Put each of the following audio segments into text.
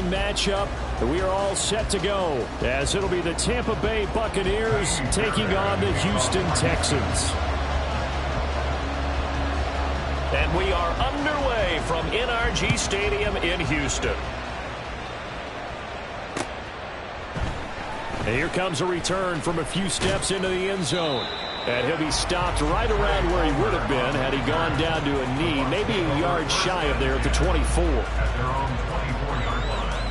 9 matchup. We are all set to go, as it'll be the Tampa Bay Buccaneers taking on the Houston Texans. And we are underway from NRG Stadium in Houston. And here comes a return from a few steps into the end zone. And he'll be stopped right around where he would have been had he gone down to a knee, maybe a yard shy of there at the 24. At their own 24-yard line.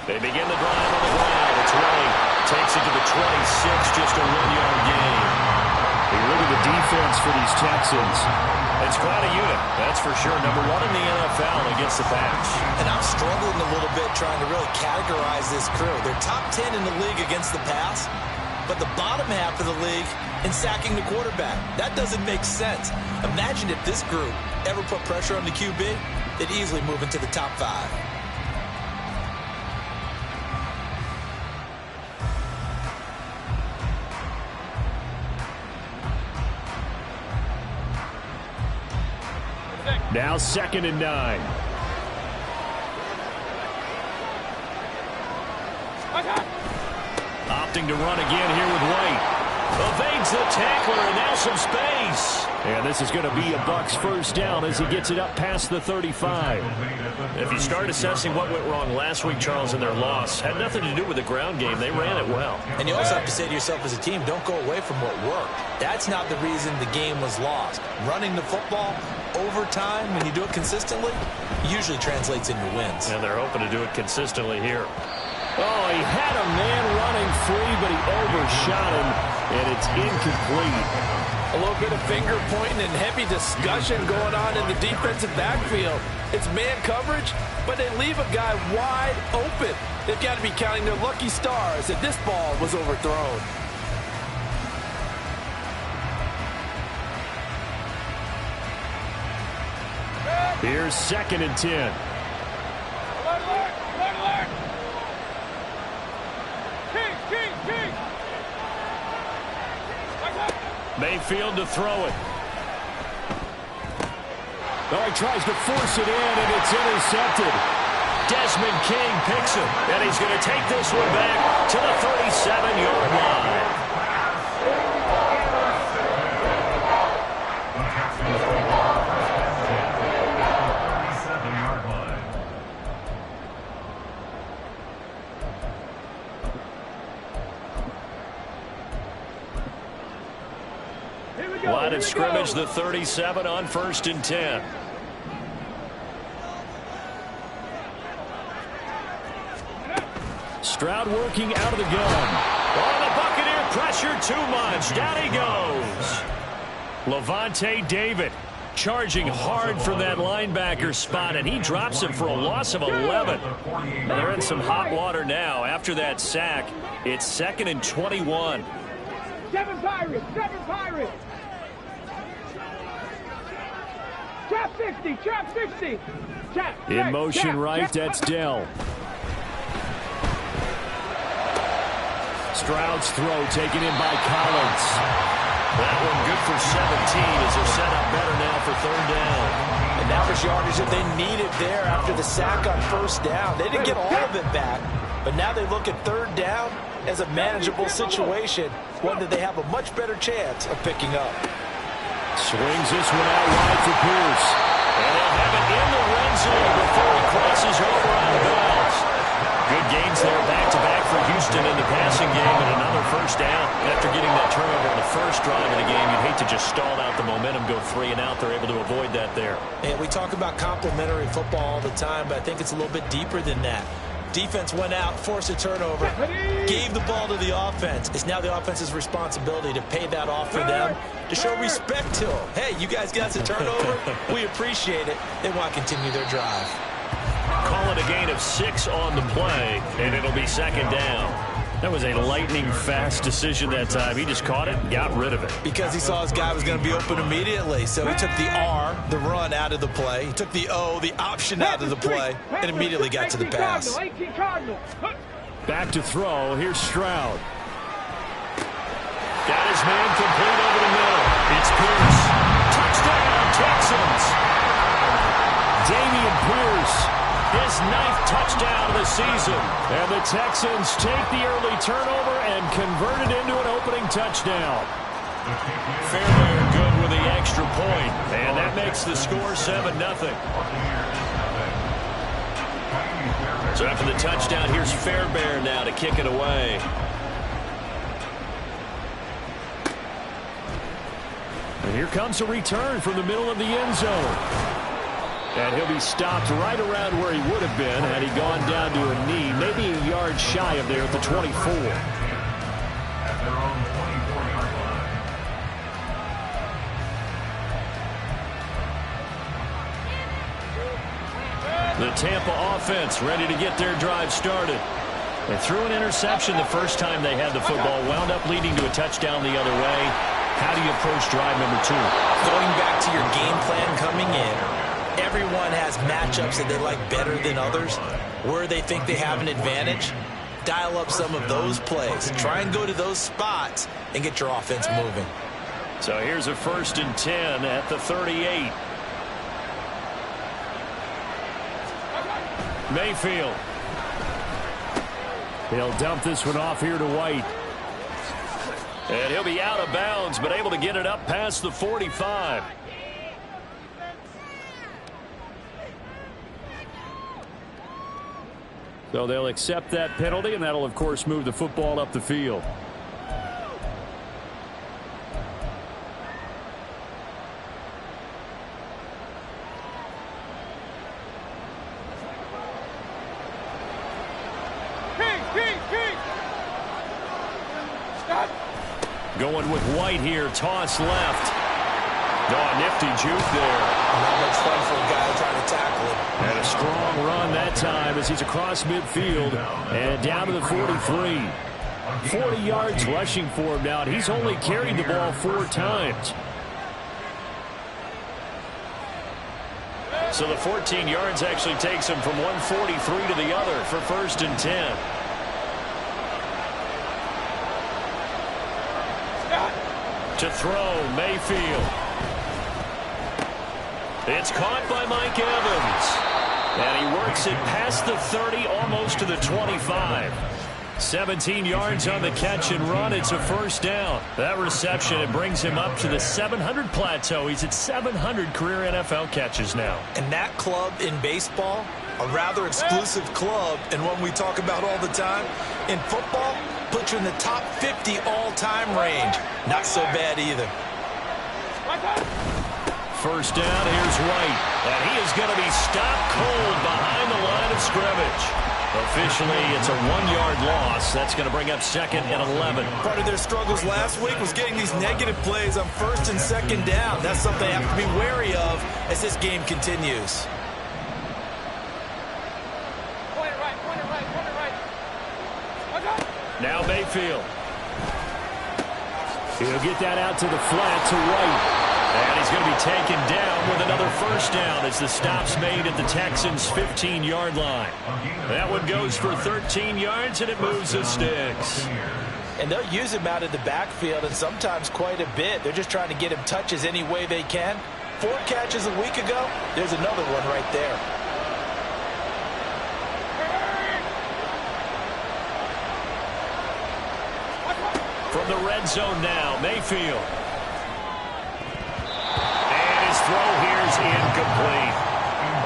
They begin the drive on the ground. It's Ray. Takes it to the 26, just a 1-yard gain. You look at the defense for these Texans. It's quite a unit, that's for sure. Number 1 in the NFL against the pass. And I'm struggling a little bit trying to really categorize this crew. They're top 10 in the league against the pass, but the bottom half of the league in sacking the quarterback. That doesn't make sense. Imagine if this group ever put pressure on the QB, they'd easily move into the top 5. Now 2nd and 9. Opting to run again here with White. Evades the tackler, and now some space. And this is going to be a Bucs first down as he gets it up past the 35. If you start assessing what went wrong last week, Charles, in their loss, had nothing to do with the ground game. They ran it well. And you also have to say to yourself as a team, don't go away from what worked. That's not the reason the game was lost. Running the football over time, when you do it consistently, usually translates into wins. And they're hoping to do it consistently here. Oh, he had a man running free, but he overshot him, and it's incomplete. A little bit of finger pointing and heavy discussion going on in the defensive backfield. It's man coverage, but they leave a guy wide open. They've got to be counting their lucky stars that this ball was overthrown. Here's 2nd and 10. Mayfield to throw it. Oh, he tries to force it in, and it's intercepted. Desmond King picks him, and he's going to take this one back to the 37-yard line. Line of scrimmage, the 37 on 1st and 10. Stroud working out of the gun. Oh, the Buccaneer pressure too much. Down he goes. Lavonte David charging hard for that linebacker spot, and he drops him for a loss of 11. And they're in some hot water now. After that sack, it's 2nd and 21. Seven Pirates! Trap 60! Trap 60! Trap! In motion right, that's Dell. Stroud's throw taken in by Collins. That one good for 17 as they're set up better now for 3rd down. And now there's yardage that they needed there after the sack on 1st down. They didn't get all of it back, but now they look at 3rd down as a manageable situation, one that they have a much better chance of picking up. Swings this one out wide for Pierce. And they'll have it in the red zone before he crosses over on the bounds. Good gains there back-to-back for Houston in the passing game, and another 1st down. After getting that turnover on the first drive of the game, you'd hate to just stall out the momentum, go 3 and out. They're able to avoid that there. And we talk about complementary football all the time, but I think it's a little bit deeper than that. Defense went out, forced a turnover, gave the ball to the offense. It's now the offense's responsibility to pay that off for them, to show respect to them. Hey, you guys got the turnover. We appreciate it. They want to continue their drive. Call it a gain of 6 on the play, and it'll be 2nd down. That was a lightning-fast decision that time. He just caught it and got rid of it. Because he saw his guy was going to be open immediately. So he took the R, the run, out of the play. He took the O, the option, out of the play, and immediately got to the pass. Back to throw. Here's Stroud. Got his man complete over the middle. It's Pierce. Touchdown, Texans. Dameon Pierce, his 9th touchdown of the season. And the Texans take the early turnover and convert it into an opening touchdown. Fairbairn good with the extra point. And that makes the score 7-0. So after the touchdown, here's Fairbairn now to kick it away. And here comes a return from the middle of the end zone. And he'll be stopped right around where he would have been had he gone down to a knee, maybe a yard shy of there at the 24. At their own 24-yard line. The Tampa offense ready to get their drive started. They threw an interception the first time they had the football, wound up leading to a touchdown the other way. How do you approach drive number 2? Going back to your game plan coming in, everyone has matchups that they like better than others. Where they think they have an advantage, dial up some of those plays. Try and go to those spots and get your offense moving. So here's a 1st and 10 at the 38. Mayfield. He'll dump this one off here to White. And he'll be out of bounds, but able to get it up past the 45. So they'll accept that penalty, and that'll, of course, move the football up the field. Going with White here, toss left. Oh, nifty juke there. Not much fun for a guy trying to tackle him. And a strong run that time as he's across midfield and down to the 43. 40 yards rushing for him now, and he's only carried the ball 4 times. So the 14 yards actually takes him from 143 to the other for 1st and 10. To throw, Mayfield. It's caught by Mike Evans. And he works it past the 30, almost to the 25. 17 yards on the catch and run. It's a 1st down. That reception, it brings him up to the 700 plateau. He's at 700 career NFL catches now. And that club in baseball, a rather exclusive club, and one we talk about all the time. In football, puts you in the top 50 all-time range. Not so bad either. 1st down, here's White. And he is going to be stopped cold behind the line of scrimmage. Officially, it's a 1-yard loss. That's going to bring up 2nd and 11. Part of their struggles last week was getting these negative plays on 1st and 2nd down. That's something they have to be wary of as this game continues. Now Mayfield. He'll get that out to the flat to White. And he's going to be taken down with another 1st down as the stop's made at the Texans' 15-yard line. That one goes for 13 yards, and it moves the sticks. And they'll use him out of the backfield, and sometimes quite a bit. They're just trying to get him touches any way they can. 4 catches a week ago. There's another one right there. From the red zone now, Mayfield. And his throw here's incomplete.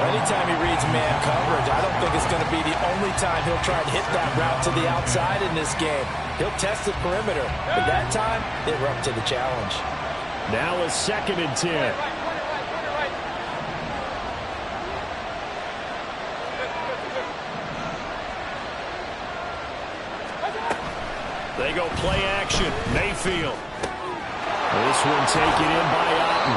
Anytime he reads man coverage, I don't think it's going to be the only time he'll try and hit that route to the outside in this game. He'll test the perimeter, but that time, they were up to the challenge. Now a 2nd and 10. They go play action. Mayfield. This one taken in by Otten.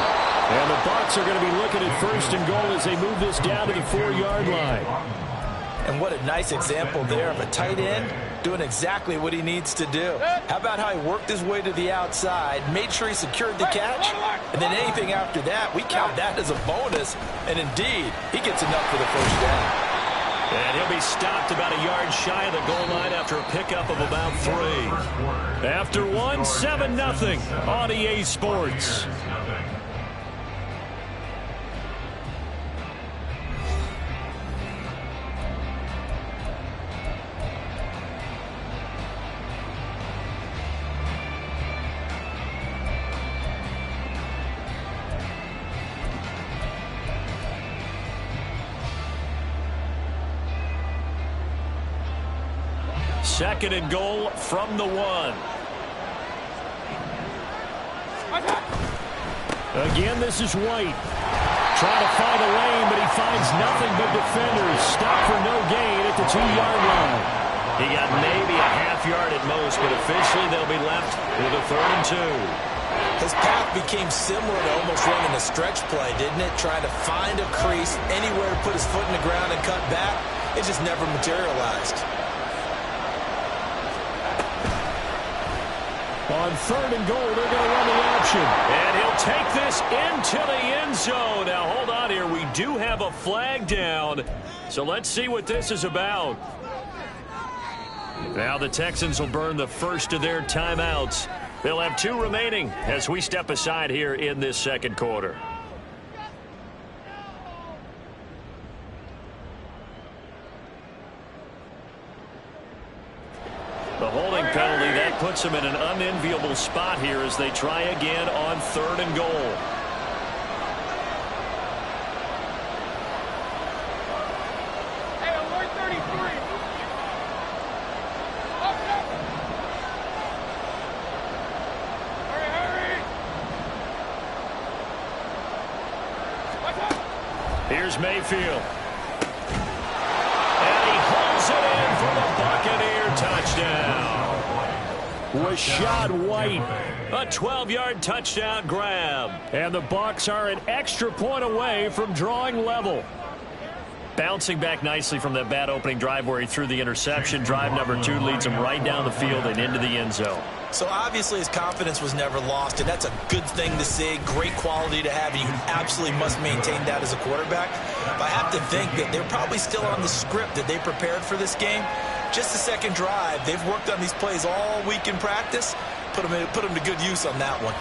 And the Bucs are going to be looking at 1st and goal as they move this down to the 4-yard line. And what a nice example there of a tight end doing exactly what he needs to do. How about how he worked his way to the outside, made sure he secured the catch, and then anything after that, we count that as a bonus. And indeed, he gets enough for the first down. And he'll be stopped about a yard shy of the goal line after a pickup of about 3. After one, 7-0 on EA Sports. Second and goal from the 1. Again, this is White. Trying to find a lane, but he finds nothing but defenders. Stopped for no gain at the 2-yard line. He got maybe a half yard at most, but officially they'll be left with a 3rd and 2. His path became similar to almost running a stretch play, didn't it? Trying to find a crease, anywhere to put his foot in the ground and cut back. It just never materialized. On 3rd and goal, they're going to run the option. And he'll take this into the end zone. Now, hold on here. We do have a flag down. So let's see what this is about. Now the Texans will burn the first of their timeouts. They'll have 2 remaining as we step aside here in this second quarter. The holding penalty, that puts them in an unenviable spot here as they try again on 3rd and goal. Hey, alert 33. Up. Hurry. Watch out. Here's Mayfield. And he holds it in for the Buccaneer touchdown. Rashad White. A 12-yard touchdown grab. And the Bucs are an extra point away from drawing level. Bouncing back nicely from that bad opening drive where he threw the interception. Drive number 2 leads him right down the field and into the end zone. So obviously his confidence was never lost, and that's a good thing to see, great quality to have, and you absolutely must maintain that as a quarterback. But I have to think that they're probably still on the script that they prepared for this game. Just the second drive, they've worked on these plays all week in practice. Put them to good use on that one.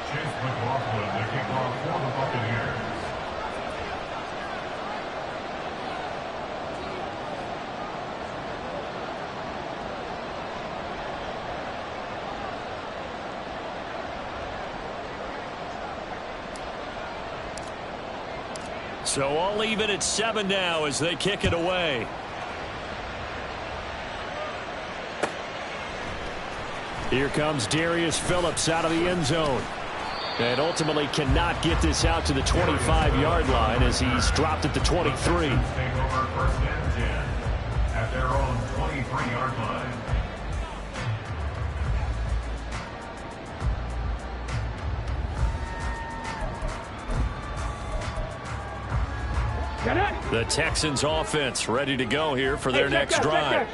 Chase McLaughlin, the kickoff for the Buccaneers. So all even at 7 now as they kick it away. Here comes Darius Phillips out of the end zone. And ultimately cannot get this out to the 25-yard line as he's dropped at the 23. Take over 1st and 10 at their own 23-yard line. The Texans offense ready to go here for their next drive.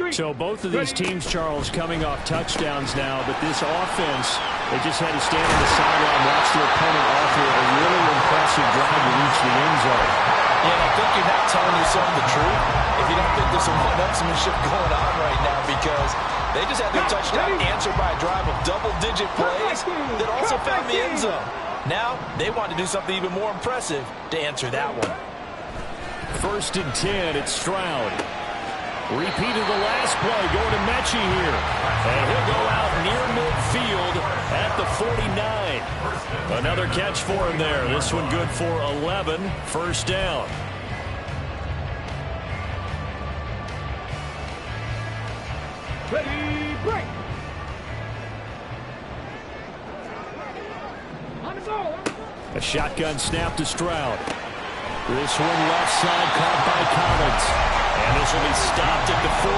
So both of these teams, Charles, coming off touchdowns now, but this offense, they just had to stand on the sideline, watch their opponent offer a really impressive drive to reach the end zone. Yeah, and I think you're not telling yourself the truth if you don't think there's some one-upsmanship going on right now, because they just had their touchdown answered by a drive of double-digit plays that also found the end zone. Now they want to do something even more impressive to answer that one. 1st and 10, it's Stroud. Repeat of the last play, going to Mechie here. And he'll go out near midfield at the 49. Another catch for him there. This one good for 11. 1st down. Ready, break. On the ball. A shotgun snap to Stroud. This one left side caught by Collins. And this will be stopped at the 44.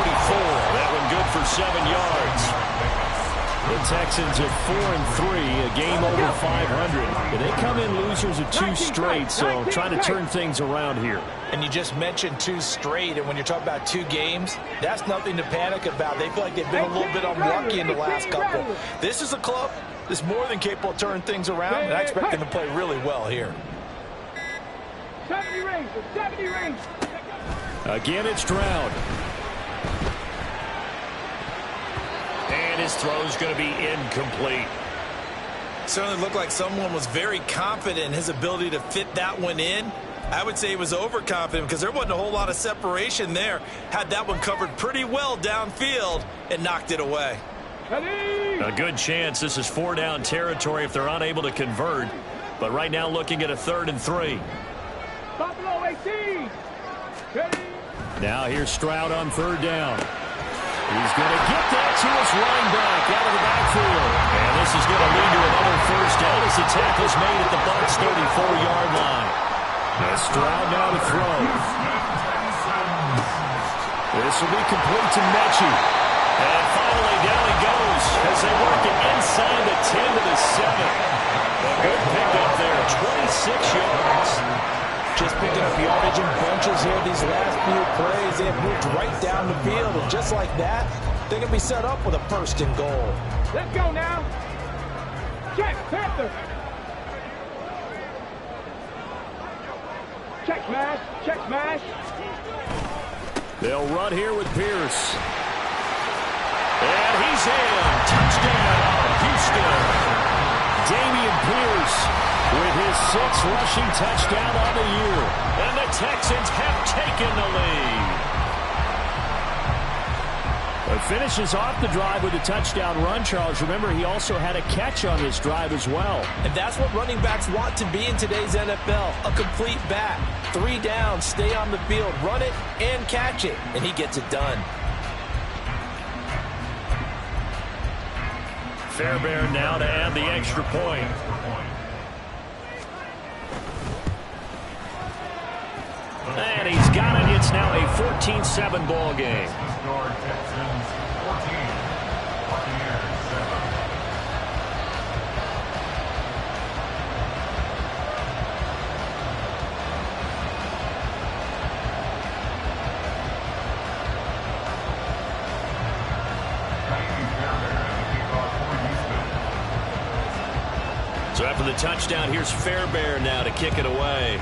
That one good for 7 yards. The Texans at 4-3, a game over 500. And they come in losers of 2 straight, so trying to turn things around here. And you just mentioned 2 straight, and when you're talking about 2 games, that's nothing to panic about. They feel like they've been a little bit unlucky in the last couple. This is a club that's more than capable of turning things around, and I expect them to play really well here. 70 rings, 70 rings. Again, it's Stroud. And his throw's going to be incomplete. Certainly looked like someone was very confident in his ability to fit that one in. I would say he was overconfident because there wasn't a whole lot of separation there. Had that one covered pretty well downfield and knocked it away. A good chance this is 4-down territory if they're unable to convert. But right now looking at a 3rd and 3. Buffalo 18. Now here's Stroud on 3rd down. He's going to get that to his running back out of the backfield. And this is going to lead to another 1st down as the tackle's made at the Bucs' 34-yard line. And Stroud now to throw. This will be complete to Mechie. And finally down he goes as they work it inside the 10 to the 7. A good pickup there, 26 yards. Just picking up yardage in bunches here these last few plays. They have moved right down the field, and just like that, they can be set up with a 1st and goal. Let's go now. Check, Panther. Check smash, check smash. They'll run here with Pierce. And he's in. Touchdown, Houston. Damian Pierce with his 6th rushing touchdown on the year. And the Texans have taken the lead. But finishes off the drive with a touchdown run, Charles. Remember, he also had a catch on this drive as well. And that's what running backs want to be in today's NFL, a complete back. 3 downs, stay on the field, run it, and catch it. And he gets it done. Fairbairn now to add the extra point. And he's got it. It's now a 14-7 ball game. Texans 14, Buccaneers 7. So after the touchdown, here's Fairbairn now to kick it away.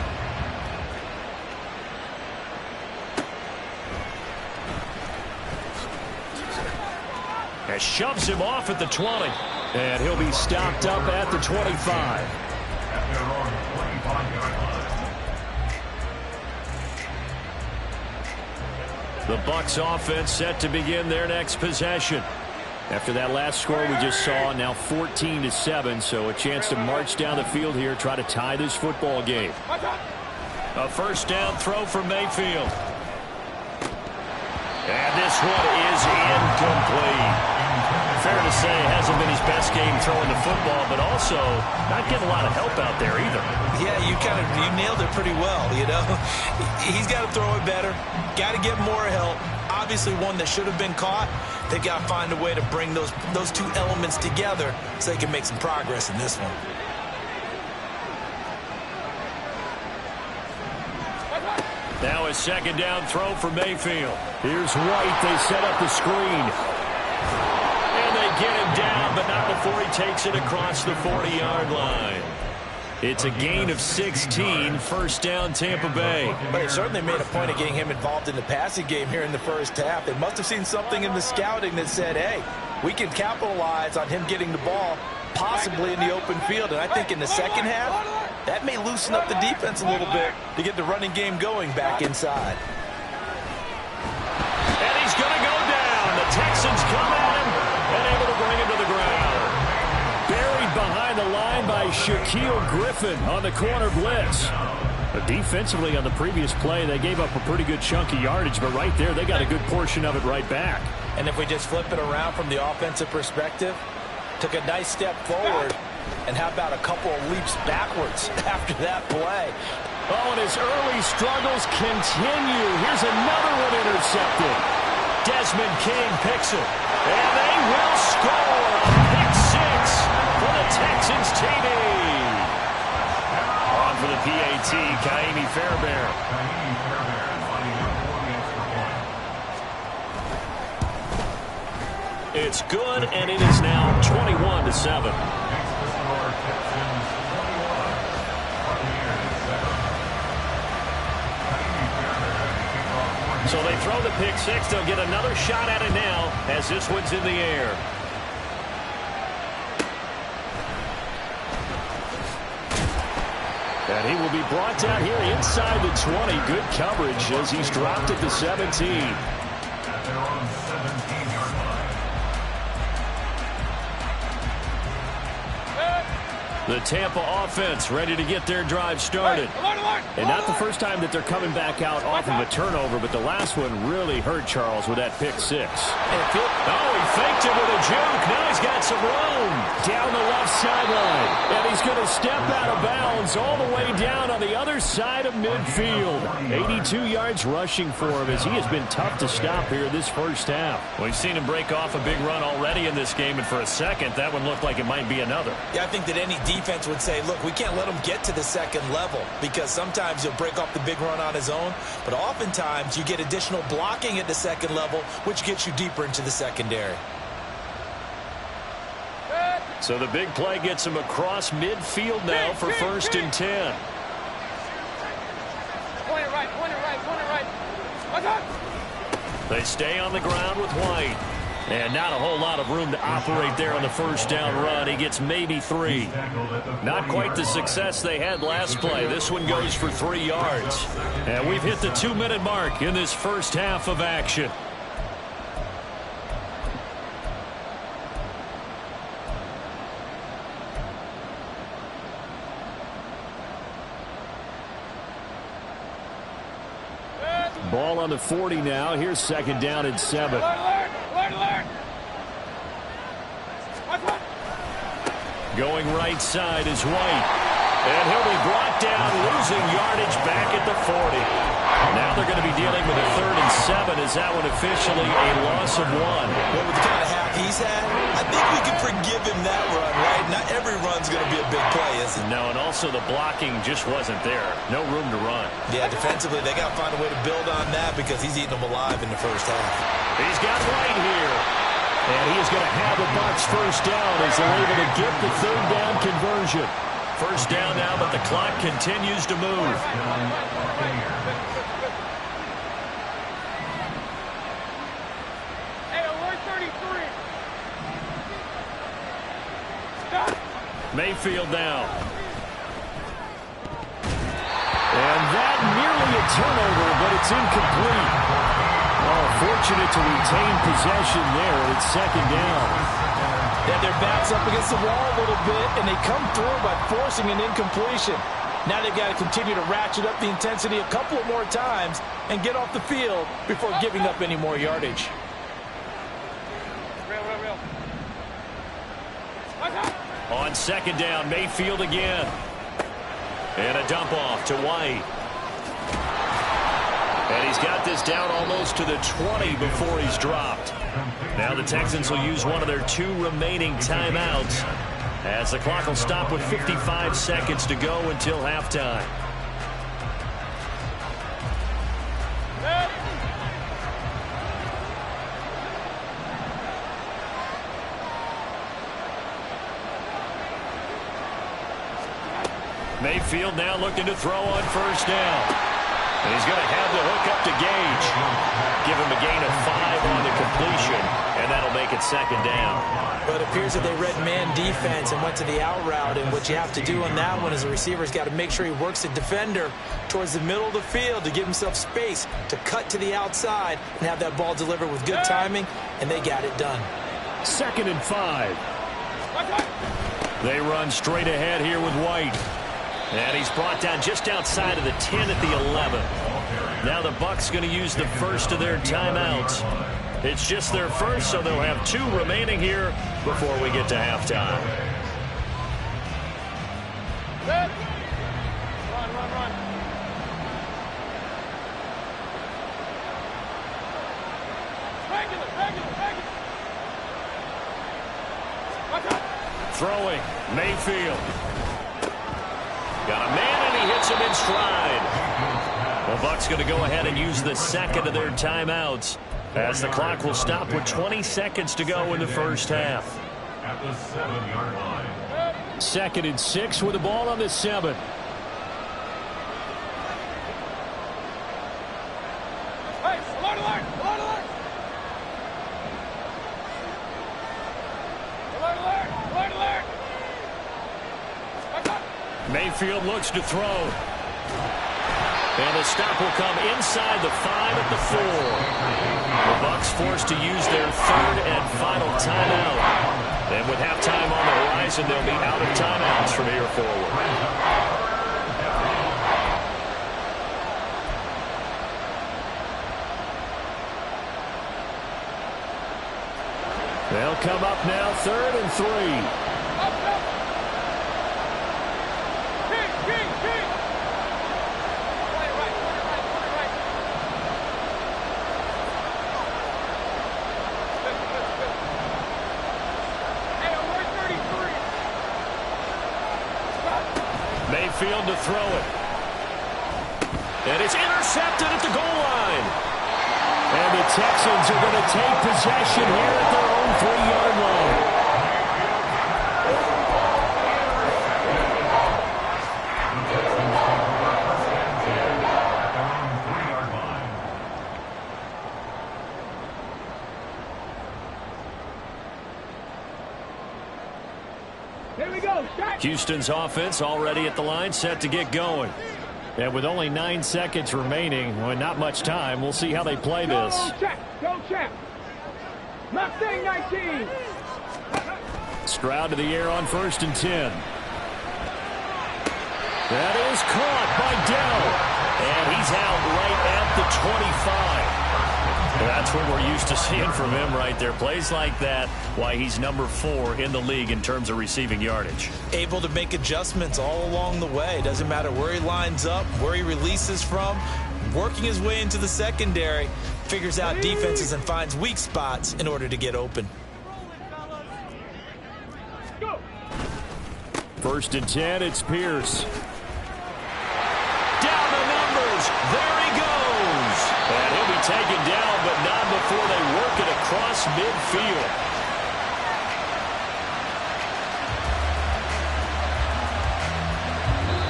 As shoves him off at the 20. And he'll be stopped up at the 25. At their own 25-yard line. The Bucs offense set to begin their next possession. After that last score we just saw, now 14-7, so a chance to march down the field here, try to tie this football game. A 1st down throw from Mayfield. And this one is incomplete. Fair to say, it hasn't been his best game throwing the football, but also not getting a lot of help out there either. Yeah, you nailed it pretty well, you know. He's got to throw it better, got to get more help. Obviously one that should have been caught. They've got to find a way to bring those 2 elements together so they can make some progress in this one. Now a 2nd down throw for Mayfield. Here's White. They set up the screen. And they get him down, but not before he takes it across the 40-yard line. It's a gain of 16, 1st down Tampa Bay. But they certainly made a point of getting him involved in the passing game here in the 1st half. They must have seen something in the scouting that said, hey, we can capitalize on him getting the ball possibly in the open field. And I think in the 2nd half, that may loosen up the defense a little bit to get the running game going back inside. And he's going to go down. The Texans come at him and able to bring him to the ground. Buried behind the line by Shaquille Griffin on the corner blitz. But defensively on the previous play, they gave up a pretty good chunk of yardage, but right there, they got a good portion of it right back. And if we just flip it around from the offensive perspective, took a nice step forward, and how about a couple of leaps backwards after that play? Oh, and his early struggles continue. Here's another one intercepted. Desmond King picks it, and they will score. PAT, Ka'imi Fairbairn. Ka'imi Fairbairn lining up for the extra point. It's good, and it is now 21-7. Next to score, Texans 21, Buccaneers 7. Ka'imi Fairbairn kickoff point. So they throw the pick six. They'll get another shot at it now as this one's in the air. And he will be brought down here inside the 20. Good coverage as he's dropped at the 17. At their own 17-yard line. The Tampa offense ready to get their drive started. And not the first time that they're coming back out off of a turnover, but the last one really hurt Charles with that pick six. Oh, he faked it with a juke. Now he's got some room down the left sideline. And he's going to step out of bounds all the way down on the other side of midfield. 82 yards rushing for him as he has been tough to stop here this first half. We've seen him break off a big run already in this game, and for a second, that one looked like it might be another. Yeah, I think that any defense would say, look, we can't let him get to the second level because sometimes he'll break off the big run on his own, but oftentimes you get additional blocking at the second level, which gets you deeper into the secondary. So the big play gets him across midfield now for 1st and 10. Point it right, point it right, point it right. What's up? They stay on the ground with White. And not a whole lot of room to operate there on the first down run. He gets maybe 3. Not quite the success they had last play. This one goes for 3 yards. And we've hit the 2-minute mark in this first half of action. Ball on the 40 now. Here's 2nd down and 7. Alert! Going right side is White. And he'll be brought down, losing yardage back at the 40. Now they're going to be dealing with a 3rd and 7. Is that one officially a loss of 1? Well, with the kind of half he's had, I think we can forgive him that run, right? Not every run's going to be a big play, is it? No, and also the blocking just wasn't there. No room to run. Yeah, defensively, they got to find a way to build on that because he's eating them alive in the first half. He's got White here. And he is going to have a Bucs first down as they're able to get the 3rd down conversion. First down now, but the clock continues to move. Hey, alert 33. Stop. Mayfield now. And that nearly a turnover, but it's incomplete. Oh, fortunate to retain possession there, and it's 2nd down. Yeah, their back's up against the wall a little bit, and they come through by forcing an incompletion. Now they've got to continue to ratchet up the intensity a couple of more times and get off the field before giving up any more yardage. Real. On 2nd down, Mayfield again. And a dump off to White. And he's got this down almost to the 20 before he's dropped. Now the Texans will use one of their 2 remaining timeouts as the clock will stop with 55 seconds to go until halftime. Mayfield now looking to throw on 1st down. And he's going to have the hook up to Gage. Give him a gain of 5 on the completion, and that'll make it 2nd down. But it appears that they read man defense and went to the out route, and what you have to do on that one is the receiver's got to make sure he works the defender towards the middle of the field to give himself space to cut to the outside and have that ball delivered with good timing, and they got it done. 2nd and 5. They run straight ahead here with White. And he's brought down just outside of the 10 at the 11. Now the Bucs going to use the first of their timeouts. It's just their first, so they'll have 2 remaining here before we get to halftime. Run. Regular. Throwing, Mayfield. Got a man in he hits him in stride. The Bucs going to go ahead and use the second of their timeouts, as the clock will stop with 20 seconds to go in the first half. At the 7-yard line. 2nd and 6 with the ball on the 7. Mayfield looks to throw. And the stop will come inside the 5 at the 4. The Bucs forced to use their 3rd and final timeout. And with halftime on the horizon, they'll be out of timeouts from here forward. They'll come up now, 3rd and 3. Mayfield to throw it. And it's intercepted at the goal line. And the Texans are going to take possession here at their own 3-yard line. Here we go. Houston's offense already at the line, set to get going. And with only 9 seconds remaining, well, not much time, we'll see how they play this. Go check. Mustang 19. Stroud to the air on 1st and 10. That is caught by Dell. And he's out right at the 25. That's what we're used to seeing from him right there. Plays like that, why he's number 4 in the league in terms of receiving yardage. Able to make adjustments all along the way. Doesn't matter where he lines up, where he releases from. Working his way into the secondary. Figures out defenses and finds weak spots in order to get open. 1st and 10, it's Pierce. Down the numbers. There he goes. And he'll be taken down, but not before they work it across midfield.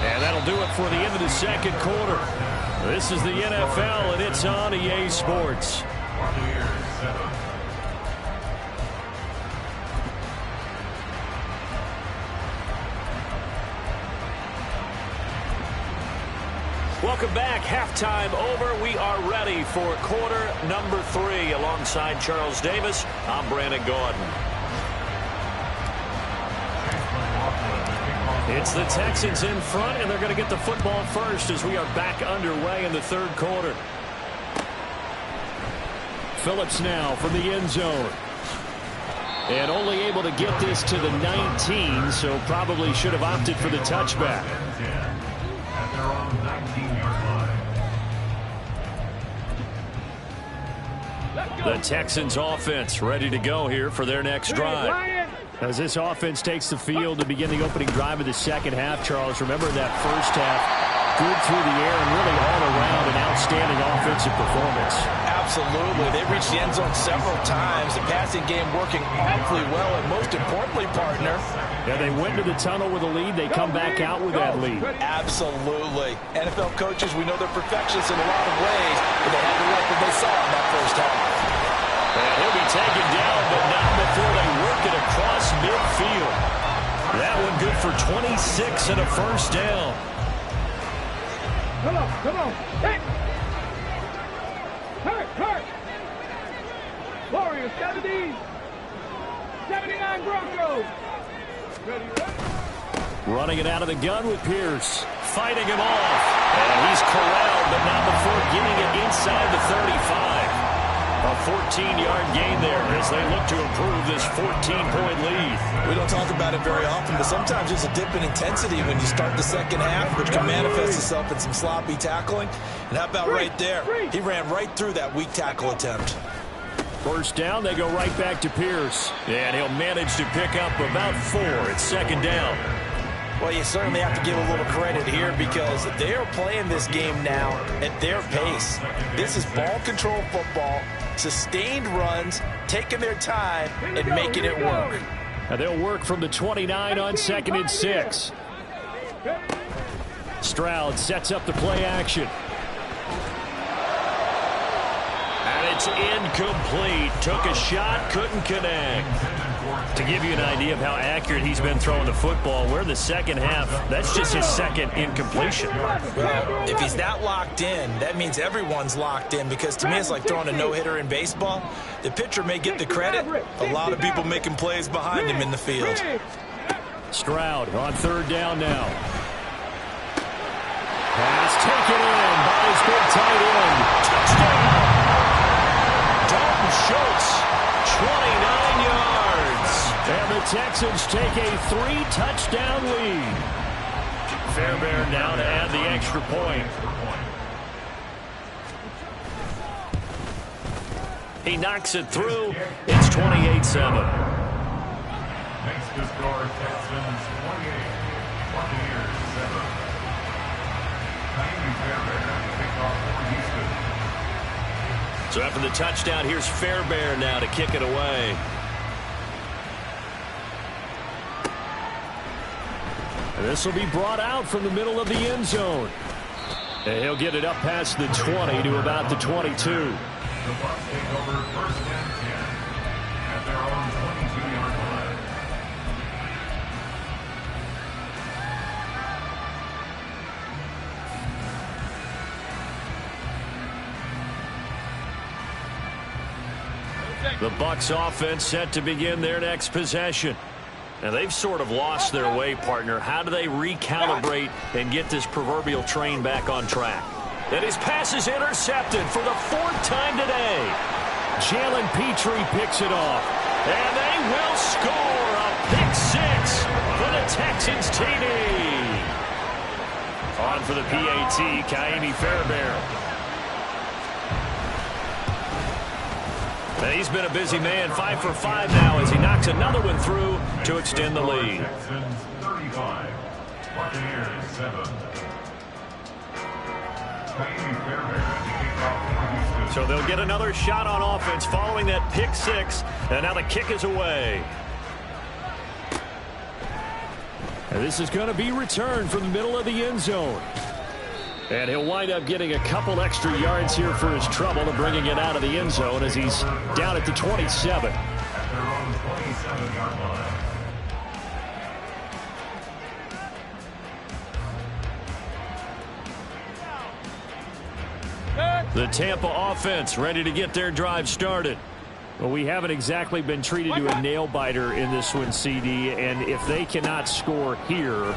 And that'll do it for the end of the 2nd quarter. This is the NFL, and it's on EA Sports. Welcome back. Halftime over. We are ready for quarter number 3. Alongside Charles Davis, I'm Brandon Gaudin. It's the Texans in front, and they're going to get the football first as we are back underway in the 3rd quarter. Phillips now from the end zone. And only able to get this to the 19, so probably should have opted for the touchback. At their own 19-yard line. The Texans offense ready to go here for their next drive. As this offense takes the field to begin the opening drive of the 2nd half, Charles, remember that first half, good through the air and really all around an outstanding offensive performance. Absolutely. They reached the end zone several times. The passing game working awfully well, and most importantly, partner. Yeah, they went into the tunnel with a lead. They come back out with that lead. Absolutely. NFL coaches, we know they're perfectionists in a lot of ways, but they had to like what they saw in that first half. And he'll be taken down, but not before they work it across midfield. That one good for 26 and a first down. Come on. Hey. Hurt. Warriors, 70. 79 Broncos. Ready. Running it out of the gun with Pierce. Fighting him off. And he's corralled, but not before getting it inside the 35. A 14-yard gain there as they look to improve this 14-point lead. We don't talk about it very often, but sometimes there's a dip in intensity when you start the 2nd half, which can manifest itself in some sloppy tackling. And how about right there? He ran right through that weak tackle attempt. First down, they go right back to Pierce. And he'll manage to pick up about 4 at 2nd down. Well, you certainly have to give a little credit here because they are playing this game now at their pace. This is ball control football, sustained runs, taking their time, and making it work. Now they'll work from the 29 on 2nd and 6. Stroud sets up the play action. And it's incomplete. Took a shot, couldn't connect. To give you an idea of how accurate he's been throwing the football, we're in the second half. That's just his second incompletion. Well, if he's not locked in, that means everyone's locked in because to me it's like throwing a no-hitter in baseball. The pitcher may get the credit. A lot of people making plays behind him in the field. Stroud on 3rd down now. Pass taken in by his big tight end. Touchdown! Dalton Schultz, 29 yards. And the Texans take a 3-touchdown lead. Fairbairn now to add the extra point. He knocks it through. It's 28-7. Makes the score Texans 28, Buccaneers 7. Ka'imi Fairbairn kickoff for Houston. So after the touchdown, here's Fairbairn now to kick it away. And this will be brought out from the middle of the end zone. And he'll get it up past the 20 to about the 22. The Bucs take over 1st and 10 at their own 22-yard line. The Bucs offense set to begin their next possession. Now, they've sort of lost their way, partner. How do they recalibrate and get this proverbial train back on track? And his pass is intercepted for the 4th time today. Jalen Petrie picks it off. And they will score a pick 6 for the Texans TD. On for the PAT, Ka'imi Fairbairn. And he's been a busy man, 5 for 5 now as he knocks another one through to extend the lead. Texans 35, Buccaneers 7. Ka'imi Fairbairn to kick off for Houston. So they'll get another shot on offense following that pick 6, and now the kick is away. And this is going to be returned from the middle of the end zone. And he'll wind up getting a couple extra yards here for his trouble and bringing it out of the end zone as he's down at the 27. At their own 27-yard line. The Tampa offense ready to get their drive started. Well, we haven't exactly been treated to a nail-biter in this one, CD, and if they cannot score here,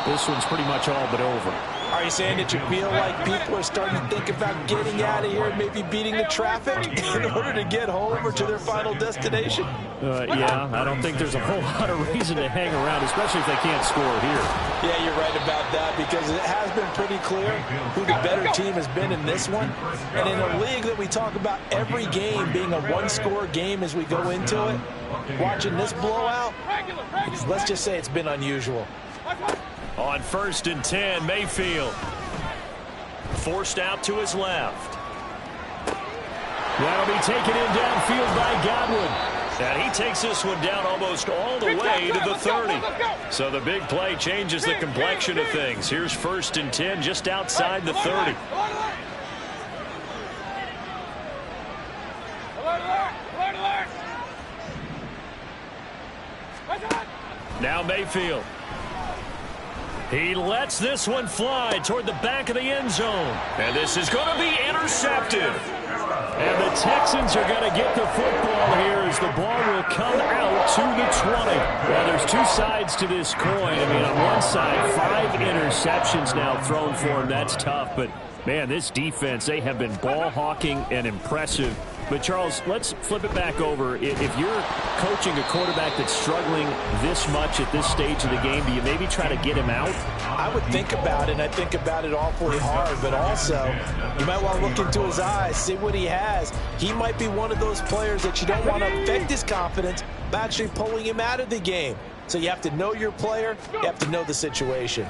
this one's pretty much all but over. Are you saying that you feel like people are starting to think about getting out of here and maybe beating the traffic in order to get home or to their final destination? Yeah, I don't think there's a whole lot of reason to hang around, especially if they can't score here. Yeah, you're right about that because it has been pretty clear who the better team has been in this one. And in a league that we talk about every game being a one-score game as we go into it, watching this blowout, let's just say it's been unusual. On 1st and 10, Mayfield. Forced out to his left. That'll be taken in downfield by Godwin. And he takes this one down almost all the way to the 30. So the big play changes the complexion of things. Here's 1st and 10 just outside the 30. Now Mayfield. He lets this one fly toward the back of the end zone. And this is going to be intercepted. And the Texans are going to get the football here as the ball will come out to the 20. Well, there's two sides to this coin. I mean, on one side, 5 interceptions now thrown for him. That's tough. But, man, this defense, they have been ball hawking and impressive. But, Charles, let's flip it back over. If you're coaching a quarterback that's struggling this much at this stage of the game, do you maybe try to get him out? I would think about it, and I think about it awfully hard. But also, you might want to look into his eyes, see what he has. He might be one of those players that you don't want to affect his confidence by actually pulling him out of the game. So you have to know your player. You have to know the situation.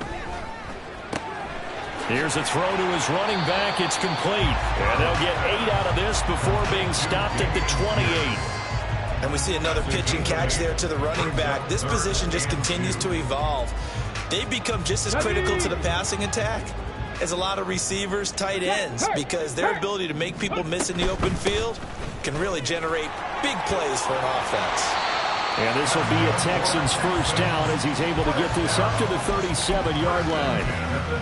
Here's a throw to his running back. It's complete. And they'll get 8 out of this before being stopped at the 28. And we see another pitch and catch there to the running back. This position just continues to evolve. They've become just as critical to the passing attack as a lot of receivers, tight ends, because their ability to make people miss in the open field can really generate big plays for an offense. And this will be a Texans first down as he's able to get this up to the 37-yard line.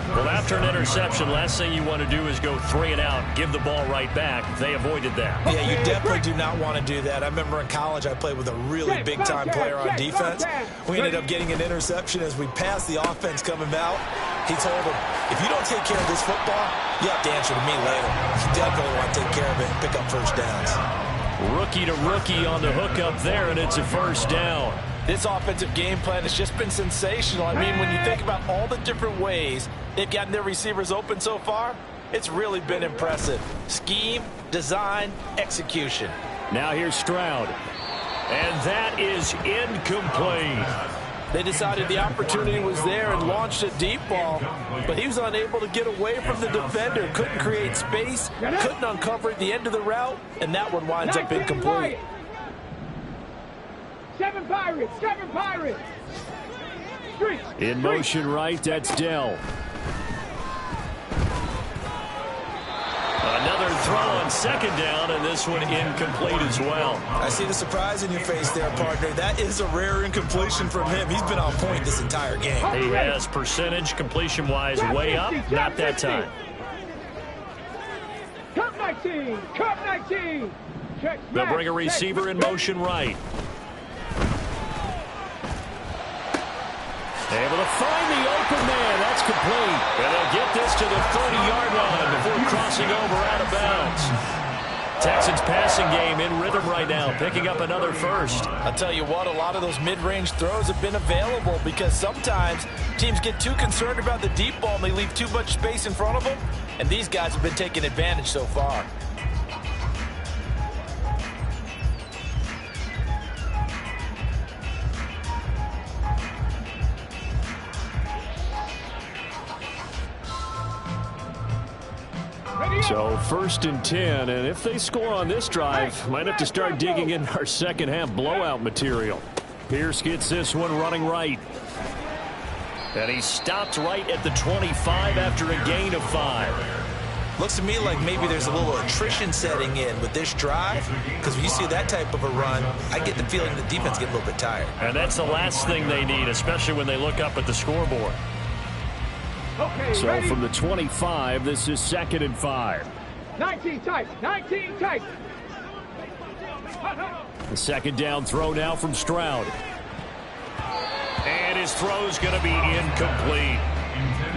Well, after an interception, last thing you want to do is go 3 and out, give the ball right back. They avoided that. Yeah, you definitely do not want to do that. I remember in college I played with a really big-time player on defense. We ended up getting an interception as we passed the offense coming out. He told him, if you don't take care of this football, you have to answer to me later. You definitely want to take care of it and pick up first downs. Rookie to rookie on the hookup there, and it's a first down. This offensive game plan has just been sensational. I mean, when you think about all the different ways they've gotten their receivers open so far, it's really been impressive. Scheme, design, execution. Now here's Stroud. And that is incomplete. They decided the opportunity was there and launched a deep ball, but he was unable to get away from the defender, couldn't create space, couldn't uncover the end of the route, and that one winds up incomplete. 7 Pirates, 7 Pirates. In motion right, that's Dell. Another throw on second down, and this one incomplete as well. I see the surprise in your face there, partner. That is a rare incompletion from him. He's been on point this entire game. He has percentage completion-wise way up, not that time. Cup 19, Cup 19. They'll bring a receiver in motion right. Able to find the open man. That's complete. And they'll get this to the 30-yard line before crossing over out of bounds. Texans passing game in rhythm right now, picking up another first. I'll tell you what, a lot of those mid-range throws have been available because sometimes teams get too concerned about the deep ball and they leave too much space in front of them, and these guys have been taking advantage so far. So 1st and 10, and if they score on this drive, might have to start digging in our second half blowout material. Pierce gets this one running right. And he stopped right at the 25 after a gain of 5. Looks to me like maybe there's a little attrition setting in with this drive, because when you see that type of a run, I get the feeling the defense gets a little bit tired. And that's the last thing they need, especially when they look up at the scoreboard. So from the 25, this is 2nd and 5. 19 tight, 19 tight. The second down throw now from Stroud. And his throw's going to be incomplete.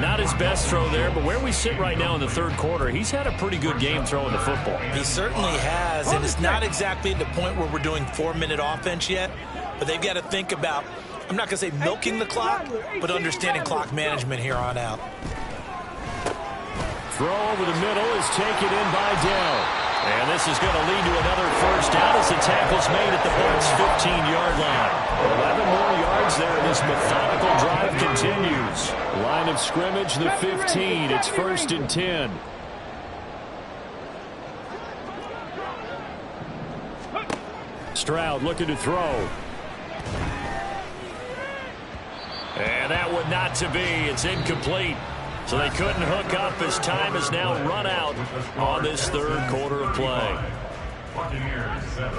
Not his best throw there, but where we sit right now in the third quarter, he's had a pretty good game throwing the football. He certainly has, and it's not exactly at the point where we're doing 4-minute offense yet, but they've got to think about, I'm not going to say milking the clock, but understanding clock management here on out. Throw over the middle is taken in by Dell. And this is going to lead to another first down as the tackle's made at the Bucs' 15-yard line. 11 more yards there. This methodical drive continues. Line of scrimmage, the 15. It's 1st and 10. Stroud looking to throw. And that one not to be. It's incomplete. So they couldn't hook up as time has now run out on this third quarter of play. Buccaneers 7.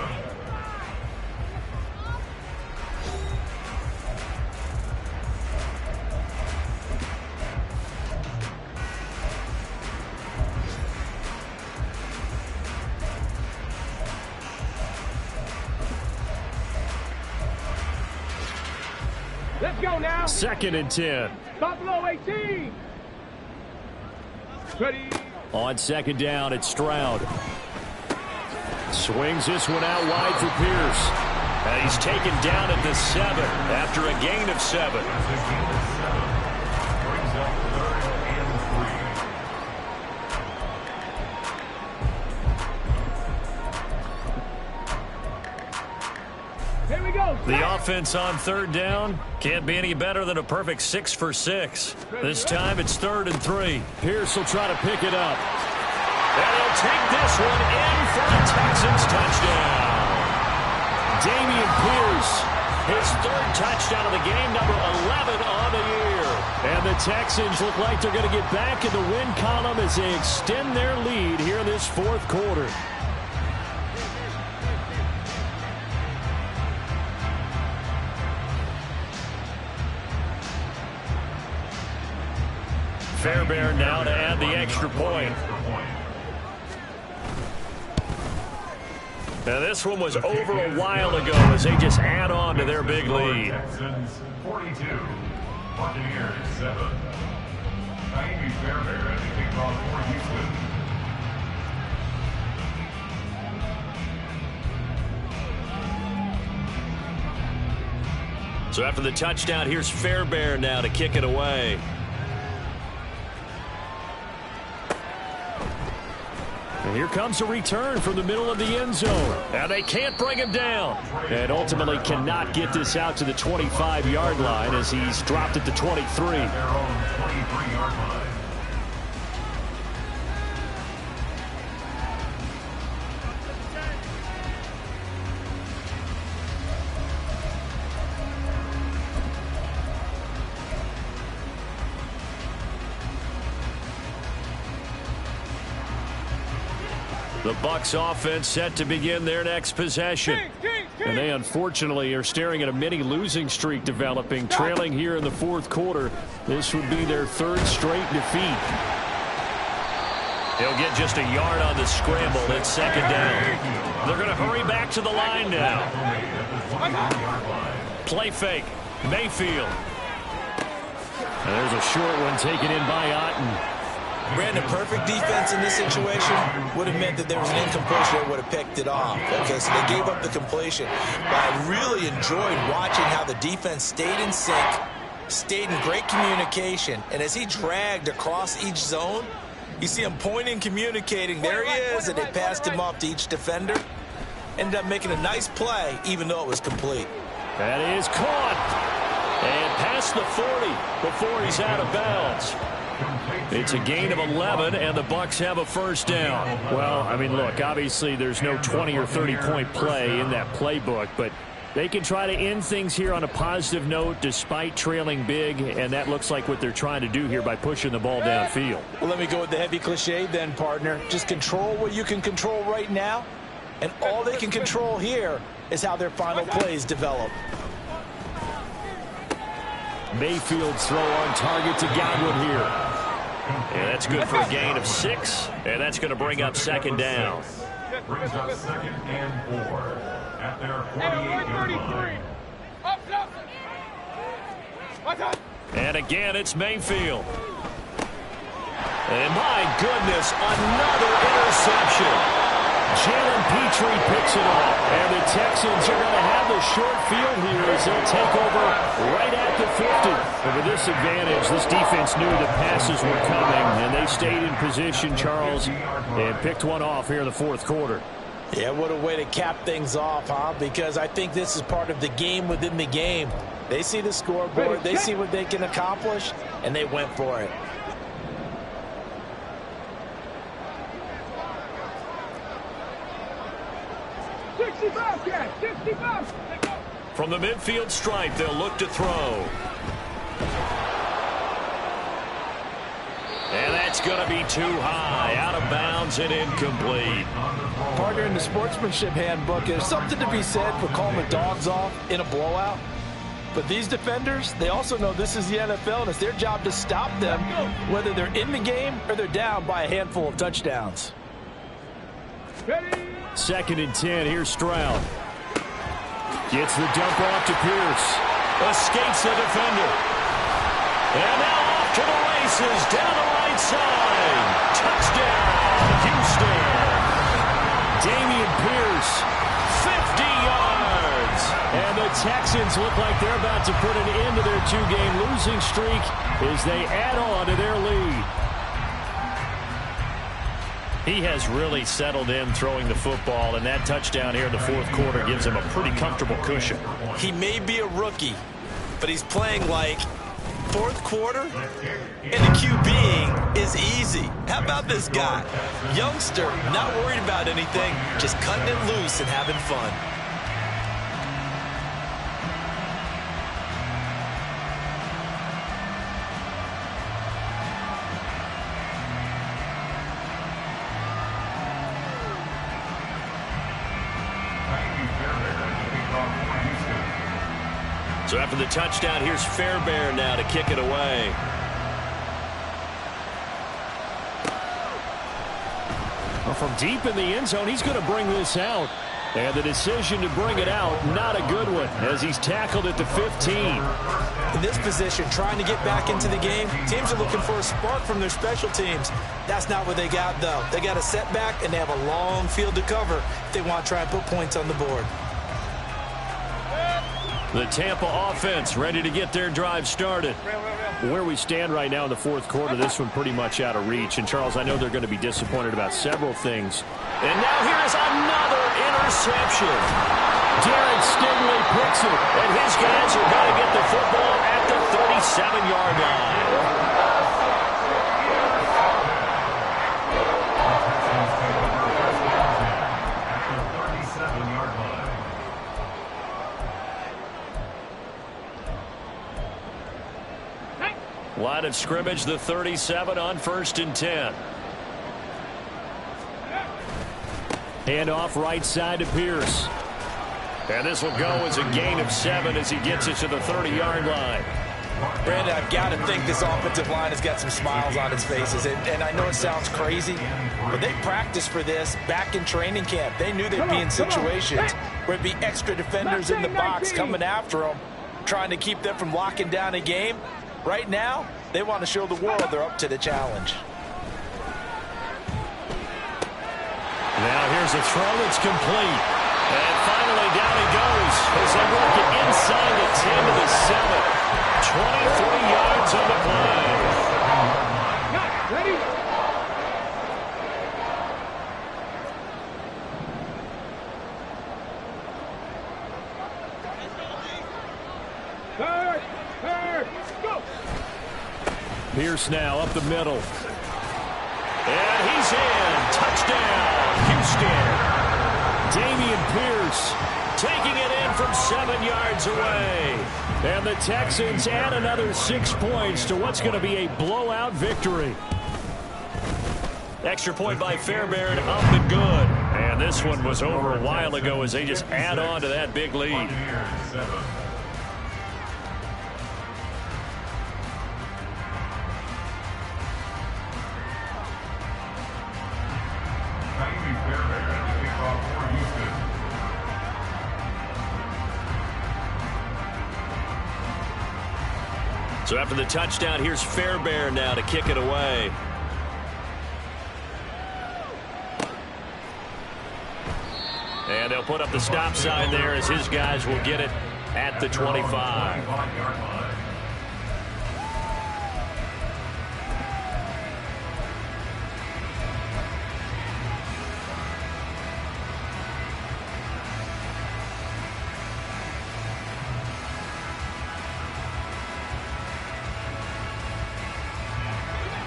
Let's go now. 2nd and 10. Buffalo 18. Ready. On 2nd down, it's Stroud. Swings this one out wide for Pierce. And he's taken down at the 7 after a gain of 7. Brings up 3rd and 3. Here we go. The offense on third down. Can't be any better than a perfect 6 for 6. This time it's 3rd and 3. Pierce will try to pick it up. And he'll take this one in for a Texans touchdown. Dameon Pierce, his 3rd touchdown of the game, number 11 on the year. And the Texans look like they're going to get back in the win column as they extend their lead here in this 4th quarter. Fairbairn now to add the extra point. Now this one was over a while ago as they just add on to their big lead. Texans 42, Buccaneers 7. Naimi Fairbairn to kick off for Houston. So after the touchdown, here's Fairbairn now to kick it away. And here comes a return from the middle of the end zone. And they can't bring him down. And ultimately cannot get this out to the 25-yard line as he's dropped at the 23. Their own 23-yard line. The Bucs offense set to begin their next possession. And they unfortunately are staring at a mini losing streak developing, trailing here in the 4th quarter. This would be their 3rd straight defeat. He'll get just a yard on the scramble. It's 2nd down. They're going to hurry back to the line now. Play fake. Mayfield. And there's a short one taken in by Otten. Brandon, perfect defense in this situation would have meant that there was an incompletion that would have picked it off. Okay, so they gave up the completion. But I really enjoyed watching how the defense stayed in sync, stayed in great communication. And as he dragged across each zone, you see him pointing, communicating. There he is, and they passed him off to each defender. Ended up making a nice play, even though it was complete. That is caught. And past the 40 before he's out of bounds. It's a gain of 11, and the Bucs have a 1st down. Well, I mean, look, obviously there's no 20 or 30-point play in that playbook, but they can try to end things here on a positive note despite trailing big, and that looks like what they're trying to do here by pushing the ball downfield. Well, let me go with the heavy cliche then, partner. Just control what you can control right now, and all they can control here is how their final plays develop. Mayfield's throw on target to Godwin here. And that's good for a gain of 6, and that's going to bring up 2nd down. Brings up 2nd and 4 at their 48-yard line. And again, it's Mayfield. And my goodness, another interception. Jalen Petrie picks it up, and the Texans are going to have the short field here as they'll take over right at the 50. And with this advantage, this defense knew the passes were coming, and they stayed in position, Charles, and picked one off here in the 4th quarter. Yeah, what a way to cap things off, huh? Because I think this is part of the game within the game. They see the scoreboard, they see what they can accomplish, and they went for it. From the midfield stripe, they'll look to throw. And that's going to be too high, out of bounds and incomplete. Partner, in the sportsmanship handbook, there's something to be said for calling the dogs off in a blowout. But these defenders, they also know this is the NFL, and it's their job to stop them, whether they're in the game or they're down by a handful of touchdowns. 2nd and 10, here's Stroud. Gets the dump off to Pierce. Escapes the defender. And now off to the races, down the right side. Touchdown, Houston. Dameon Pierce, 50 yards. And the Texans look like they're about to put an end to their 2-game losing streak as they add on to their lead. He has really settled in throwing the football, and that touchdown here in the fourth quarter gives him a pretty comfortable cushion. He may be a rookie, but he's playing like fourth quarter, and the QBing is easy. How about this guy? Youngster, not worried about anything, just cutting it loose and having fun. So after the touchdown, here's Fairbairn now to kick it away. Well, from deep in the end zone, he's going to bring this out. And the decision to bring it out, not a good one, as he's tackled at the 15. In this position, trying to get back into the game, teams are looking for a spark from their special teams. That's not what they got, though. They got a setback, and they have a long field to cover if they want to try and put points on the board. The Tampa offense ready to get their drive started. Where we stand right now in the fourth quarter, this one pretty much out of reach. And, Charles, I know they're going to be disappointed about several things. And now here's another interception. Derek Stingley picks it. And his guys are going to get the football at the 37-yard line. Line of scrimmage, the 37 on 1st and 10. Handoff right side to Pierce. And this will go as a gain of 7 as he gets it to the 30-yard line. Brandon, I've got to think this offensive line has got some smiles on its faces. And I know it sounds crazy, but they practiced for this back in training camp. They knew they'd be in situations where it'd be extra defenders in the box coming after them, trying to keep them from locking down a game. Right now, they want to show the world they're up to the challenge. Now here's a throw that's complete. And finally down he goes as they work it inside the 10 to the 7. 23 yards on the play. Ready? Third, go! Pierce now up the middle. And he's in. Touchdown, Houston. Dameon Pierce Taking it in from 7 yards away. And the Texans add another 6 points to what's going to be a blowout victory. Extra point by Fairbairn, up and good. And this one was over a while ago as they just add on to that big lead. So after the touchdown, here's Fairbairn now to kick it away. And they'll put up the stop sign there as his guys will get it at the 25.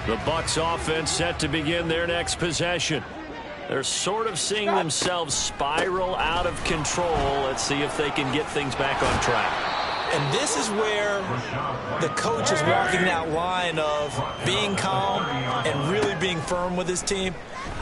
The Bucs offense set to begin their next possession. They're sort of seeing themselves spiral out of control. Let's see if they can get things back on track. And this is where the coach is walking that line of being calm and really being firm with his team.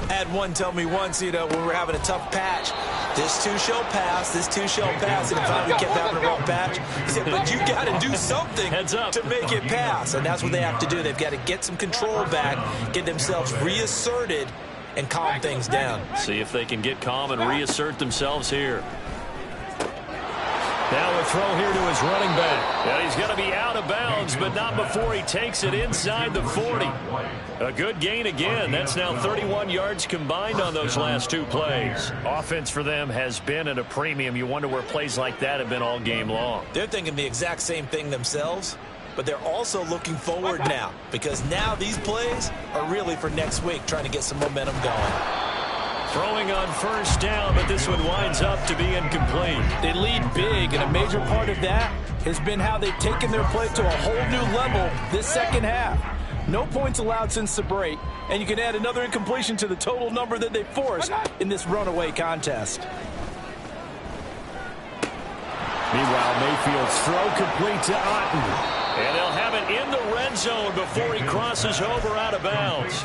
I had one tell me once, when we were having a tough patch, this too shall pass, this too shall pass. And finally we kept having a rough patch. He said, but you got to do something to make it pass. And that's what they have to do. They've got to get some control back, get themselves reasserted, and calm things down. See if they can get calm and reassert themselves here. Now a throw here to his running back. Yeah, he's going to be out of bounds, but not before he takes it inside the 40. A good gain again. That's now 31 yards combined on those last two plays. Offense for them has been at a premium. You wonder where plays like that have been all game long. They're thinking the exact same thing themselves. but they're also looking forward now, because now these plays are really for next week, trying to get some momentum going. Throwing on first down, but this one winds up to be incomplete. They lead big, and a major part of that has been how they've taken their play to a whole new level this second half. No points allowed since the break, and you can add another incompletion to the total number that they forced in this runaway contest. Meanwhile, Mayfield's throw complete to Otton. And they'll have it in the red zone before he crosses over out of bounds.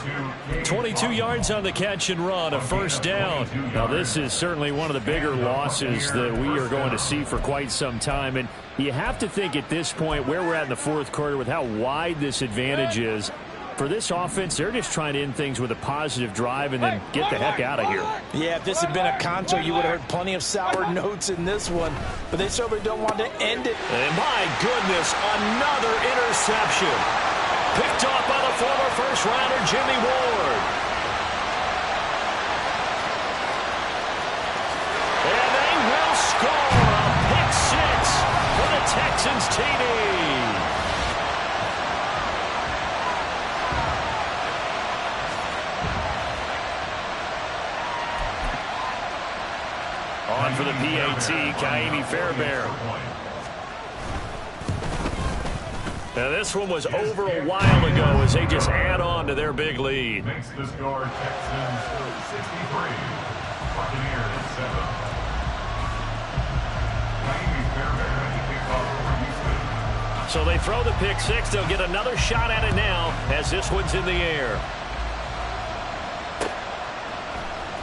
22 yards on the catch and run, a first down. Now, this is certainly one of the bigger losses that we are going to see for quite some time. And you have to think at this point where we're at in the fourth quarter with how wide this advantage is. For this offense, they're just trying to end things with a positive drive and then get the heck out of here. Yeah, if this had been a Conto, you would have heard plenty of sour notes in this one. But they certainly don't want to end it. And my goodness, another interception. Picked off by the former first-rounder Jimmy Ward. And they will score a pick six for the Texans TD. On for the PAT, Ka'imi Fairbairn. Now this one was over a while ago as they just add on to their big lead. Makes the score Texans 63, Buccaneers 7. Ka'imi Fairbairn, the kickoff for Houston. So they throw the pick six. They'll get another shot at it now as this one's in the air.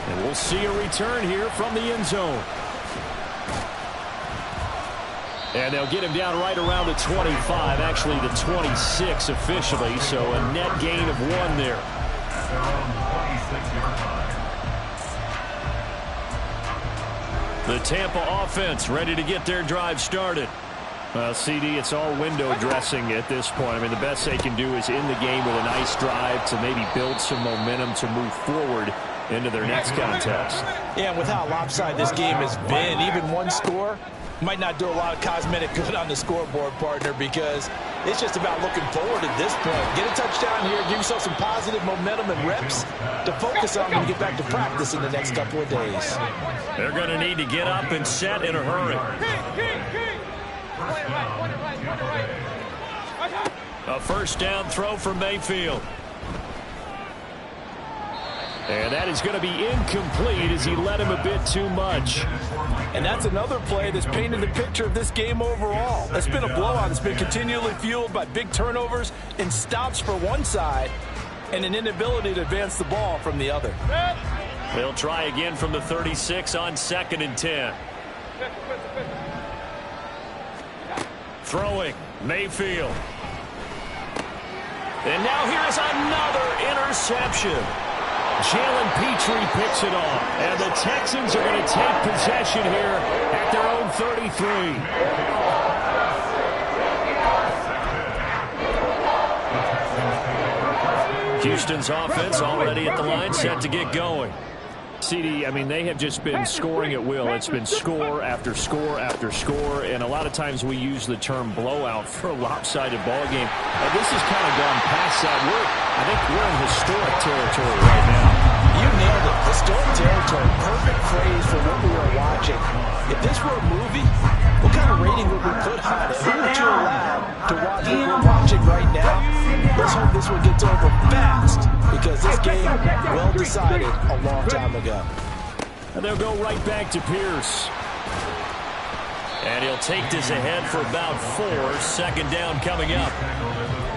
And we'll see a return here from the end zone. And they'll get him down right around the 25, actually the 26 officially, so a net gain of 1 there. They're on 26-yard line. The Tampa offense ready to get their drive started. Well, CD, it's all window dressing at this point. I mean, the best they can do is end the game with a nice drive to maybe build some momentum to move forward into their next contest. Yeah, and with how lopsided this game has been, even one score might not do a lot of cosmetic good on the scoreboard, partner, because it's just about looking forward at this point. Get a touchdown here, give yourself some positive momentum and reps to focus on when you get back to practice in the next couple of days. They're going to need to get up and set in a hurry. A first down throw for Mayfield. And that is going to be incomplete as he led him a bit too much. And that's another play that's painted the picture of this game overall. It's been a blowout. It's been continually fueled by big turnovers and stops for one side and an inability to advance the ball from the other. They'll try again from the 36 on 2nd and 10. Throwing, Mayfield. And now here's another interception. Jalen Petrie picks it off, and the Texans are going to take possession here at their own 33. Houston's offense already at the line, set to get going. CD, I mean, they have just been scoring at will. It's been score after score after score, and a lot of times we use the term blowout for a lopsided ball game. This has kind of gone past that. I think we're in historic territory right now. You nailed it. Historic territory. Perfect phrase for what we were watching. If this were a movie, what kind of rating would we put on it? Who would you allow to watch what we're watching right now? Let's hope this one gets over fast, because this game, well decided a long time ago. And they'll go right back to Pierce. And he'll take this ahead for about 4. 2nd down coming up.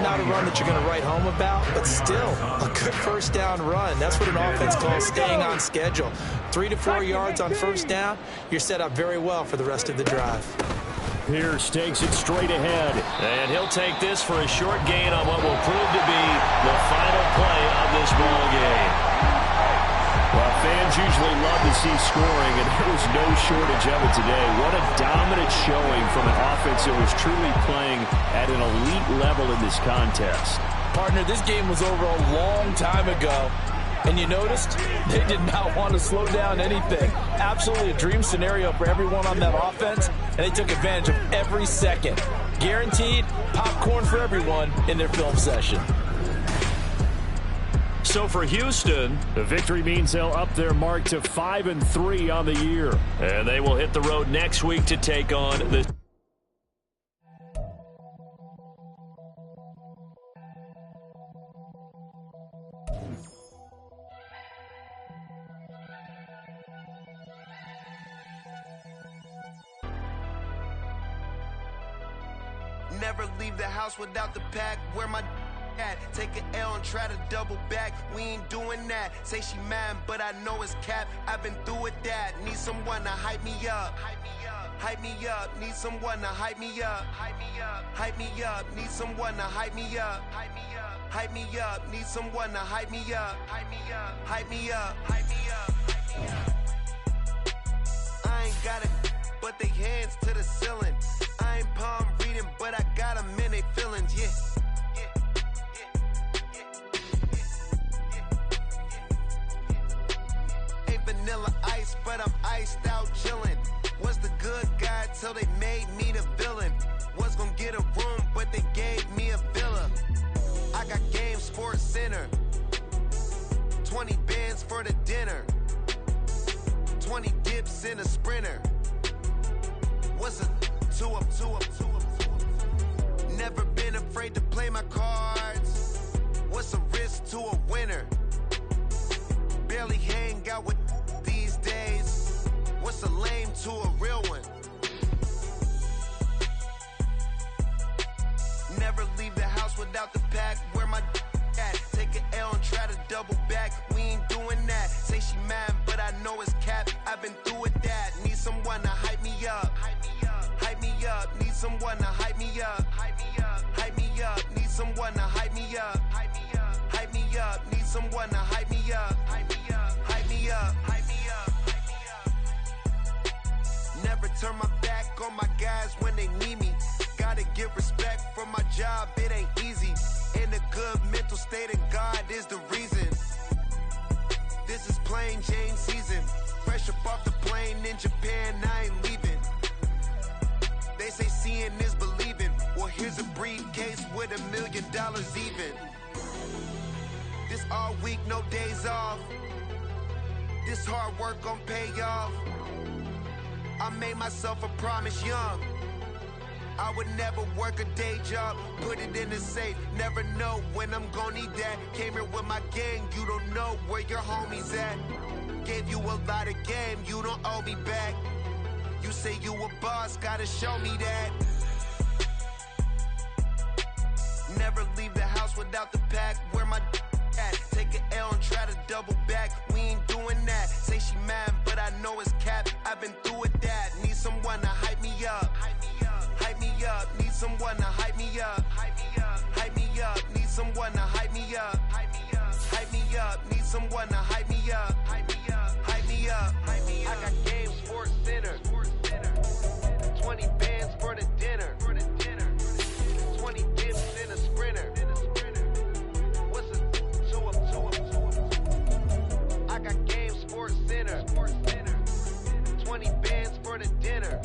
Not a run that you're going to write home about, but still a good first down run. That's what an offense calls staying on schedule. 3 to 4 yards on first down, you're set up very well for the rest of the drive. Pierce takes it straight ahead. And he'll take this for a short gain on what will prove to be the final play of this ball game. Well, fans usually love to see scoring, and there was no shortage of it today. What a dominant showing from an offense that was truly playing at an elite level in this contest. Partner, this game was over a long time ago, and you noticed they did not want to slow down anything. Absolutely a dream scenario for everyone on that offense, and they took advantage of every second. Guaranteed popcorn for everyone in their film session. So for Houston, the victory means they'll up their mark to 5-3 on the year. And they will hit the road next week to take on the... Never leave the house without the pack. Where my at? Take an L and try to double back. We ain't doing that. Say she mad, but I know it's cap. I've been through with that. Need someone to hype me up. Hype me up. Need someone to hype me up. Hype me up. Need someone to hype me up. Hype me up. Need someone to hype me up. Hype me up. Hype me up. Hype me up. I ain't got it, but they hands to the ceiling. I ain't palm reading, but I got them in they feelings, yeah. Ain't vanilla ice, but I'm iced out chillin'. Was the good guy till they made me the villain. Was gonna get a room, but they gave me a villa. I got Game Sports Center. 20 bands for the dinner. 20 dips in a sprinter. What's a two up? Never been afraid to play my cards. What's a risk to a winner? Barely hang out with these days. What's a lame to a real one? Never leave the house without the pack. Where my at? Take an L and try to double back. We ain't doing that. Say she mad, but I know it's cap. I've been through with that. Need someone to hype me up. Hype me up. Need someone to hype me up. Hype me up. Need someone to hype me up. Hype me up. Need someone to hype me up. Hype me up. Never turn my back on my guys when they need me. Gotta give respect for my job, it ain't easy. In a good mental state and God is the reason. This is plain Jane season. Fresh up off the plane in Japan, I ain't leaving. They say seeing is believing. Well, here's a briefcase with $1 million even. This all week, no days off. This hard work gon' pay off. I made myself a promise young. I would never work a day job, put it in the safe. Never know when I'm gon' need that. Came here with my gang, you don't know where your homies at. Gave you a lot of game, you don't owe me back. You say you a boss, gotta show me that. Never leave the house without the pack. Where my at? Take an L and try to double back. We ain't doing that. Say she mad, but I know it's cap. I've been through with that. Need someone to hype me up. Hype me up. Need someone to hype me up. Hype me up. Need someone to hype me up. Hype me up. Need someone to hype me up. Hype me up. I got Game Sports Center. 20 bands for the dinner. 20 dips in a sprinter. What's a two up? I got Game Sports Center. 20 bands for the dinner.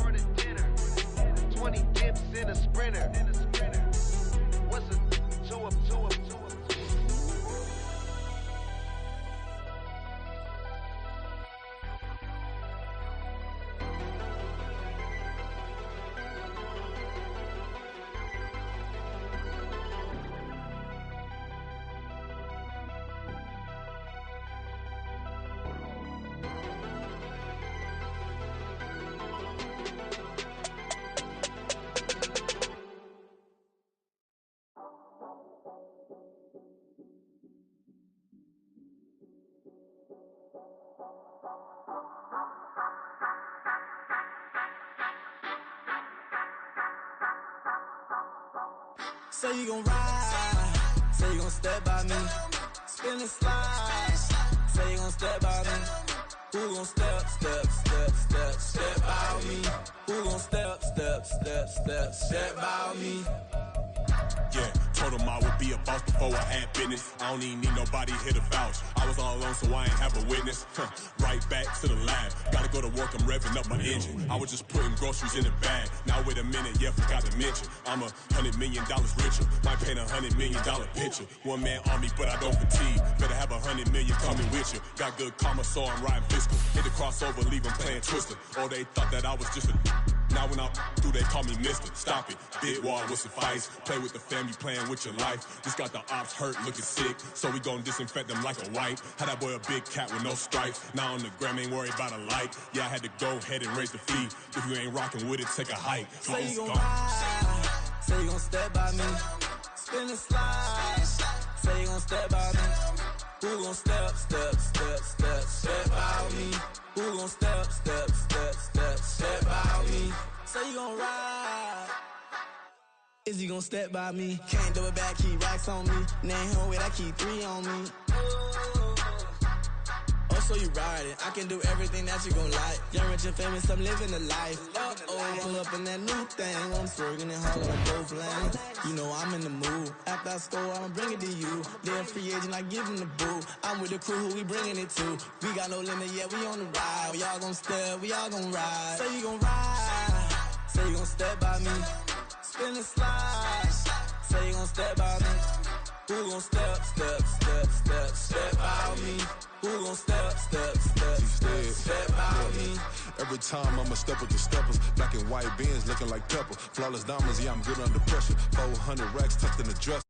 20 dips in a sprinter. What's a two up? Say you gon' ride, say you gon' step by me, spin and slide, say you gon' step by me. Who gon' step by me? Who gon' step by me? Yeah. Told him I would be a boss before I had business. I don't even need nobody here to vouch. I was all alone, so I ain't have a witness. Right back to the lab. Gotta go to work, I'm revving up my engine. I was just putting groceries in the bag. Now wait a minute, yeah, forgot to mention. I'm $100 million richer. Might paint $100 million picture. One man army, but I don't fatigue. Better have 100 million coming with you. Got good karma, so I'm riding fiscal. Hit the crossover, leave them playing Twister. Oh, they thought that I was just a... Now when I do, they call me mister. Stop it. Big wall will suffice. Play with the family, playing with your life. Just got the ops hurt, looking sick. So we gon' disinfect them like a wipe. Had that boy a big cat with no stripes. Now on the gram, ain't worried about a light. Yeah, I had to go ahead and raise the fee. If you ain't rocking with it, take a hike. Say you gon' ride. Say you gon' step by me. Spin and slide. Say you gon' step by me. Who gon' step by me? Who gon' step by me? Say you gon' ride. Is he gon' step by me? Can't do it back, keep racks on me. Name home with, I keep 3 on me. Oh, so you riding. I can do everything that you gon' like. Young, rich, and famous, I'm living the life. Uh-oh, pull up in that new thing. I'm swerving and hauling on both lanes. You know I'm in the mood. After I score, I'ma bring it to you. They're a free agent, I give them the boo. I'm with the crew, who we bringing it to. We got no limit, yeah, we on the ride. We all gon' step, we all gon' ride. Say you gon' ride. Say you gon' step by me. Spin and slide. Say you gon' step by me. Who gon' step by me? Who gon' step by me? Every time I'ma step with the steppers. Black and white Benz looking like pepper. Flawless diamonds, yeah, I'm good under pressure. 400 racks tucked in the dress.